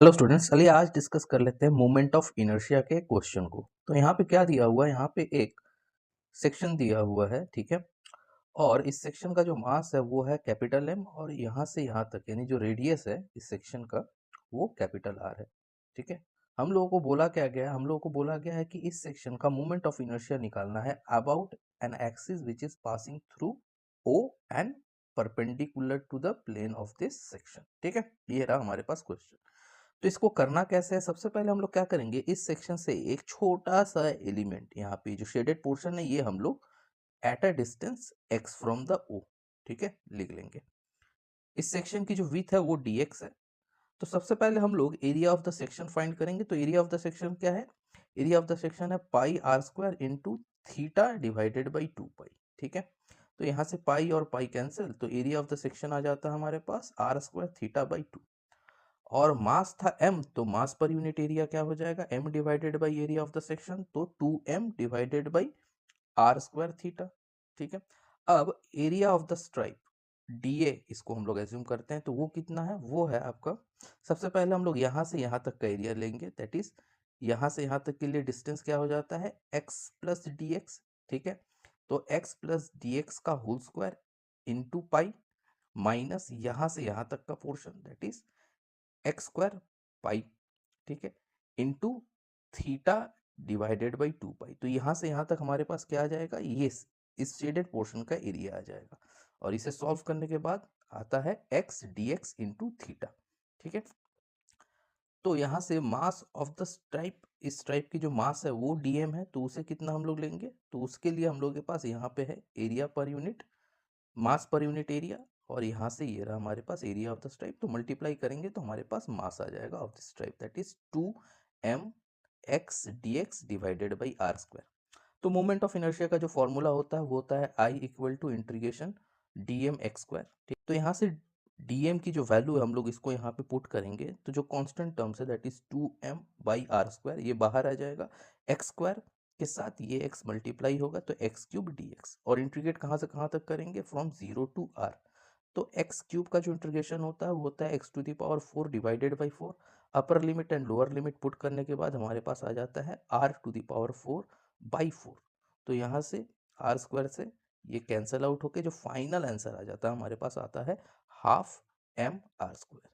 Hello students, चलिए आज discuss कर लेते हैं मोमेंट ऑफ इनर्शिया के क्वेश्चन को। तो यहाँ पे क्या दिया हुआ है, यहाँ पे एक सेक्शन दिया हुआ है, ठीक है। और इस सेक्शन का जो मास है वो है कैपिटल एम, और यहाँ से यहाँ तक यानी जो रेडियस है इस सेक्शन का वो कैपिटल आर है, ठीक है। हम लोगों को बोला क्या गया है, हम लोगों को बोला गया है कि इस सेक्शन का मोमेंट ऑफ इनर्शिया निकालना है about an axis which is passing through O and perpendicular to the plane of this section, ठीक है। ये रहा हमारे पास क्वेश्चन। तो इसको करना कैसे है, सबसे पहले हम लोग क्या करेंगे, इस सेक्शन से एक छोटा सा एलिमेंट, यहाँ पे जो शेडेड पोर्शन है ये हम लोग at a distance x from the o, ठीक है, लिख लेंगे। इस सेक्शन की जो विड्थ है वो dx है। तो सबसे पहले हम लोग area of the section find करेंगे। तो एरिया ऑफ द सेक्शन क्या है, एरिया ऑफ द सेक्शन है pi r square into theta divided by 2 pi, ठीक है। तो यहाँ से पाई और पाई कैंसिल, तो एरिया ऑफ द सेक्शन आ जाता है हमारे पास आर स्क्वायर थीटा बाई 2। और मास था m, तो मास पर यूनिट एरिया क्या हो जाएगा, m divided by area of the section, तो 2m divided by r square theta, ठीक है। अब area of the stripe dA, इसको हम लोग एज्यूम करते हैं, तो वो कितना है, वो है आपका, सबसे पहले हम लोग यहाँ से यहाँ तक का एरिया लेंगे, दैट इज यहाँ से यहाँ तक के लिए डिस्टेंस क्या हो जाता है, x प्लस डी एक्स, ठीक है। तो x प्लस डी एक्स का whole square into pi minus यहाँ से यहाँ तक का portion, that is x square pi, ठीक है, into theta divided by 2 pi. तो यहाँ से यहाँ तक हमारे पास क्या आ जाएगा, ये इस शेडेड पोर्शन का एरिया आ जाएगा। और इसे सॉल्व करने के बाद आता है x D x into theta, ठीक है। तो यहाँ से मास ऑफ द स्ट्राइप, इस स्ट्राइप की जो मास है वो डीएम है, तो उसे कितना हम लोग लेंगे, तो उसके लिए हम लोग के पास यहाँ पे है एरिया पर यूनिट, मास पर यूनिट एरिया, और यहाँ से ये रहा हमारे पास एरिया ऑफ द स्ट्राइप। तो मल्टीप्लाई करेंगे तो हमारे पास मास आ जाएगा of the stripe, that is 2m x dx divided by r square. तो मोमेंट ऑफ इनर्शिया का जो फॉर्मूला होता है वो होता है I equal to integration dm x square, ठीक। तो यहाँ से dm की जो वैल्यू है हम लोग इसको यहाँ पे पुट करेंगे, तो जो कांस्टेंट टर्म्स है that is 2m by r square, ये बाहर आ जाएगा, एक्स स्क्वायर के साथ ये x मल्टीप्लाई होगा तो एक्स क्यूब डी एक्स, और इंटीग्रेट कहाँ से कहाँ तक करेंगे, फ्रॉम 0 टू r। तो एक्स क्यूब का जो इंटीग्रेशन होता है वो होता है x to the power 4 divided by 4। Upper limit and lower limit put करने के बाद हमारे पास आ जाता है r to the power 4 by 4। तो यहाँ से आर स्क्वायर से ये कैंसल आउट होके जो फाइनल आंसर आ जाता है हमारे पास आता है हाफ m r स्क्वायर।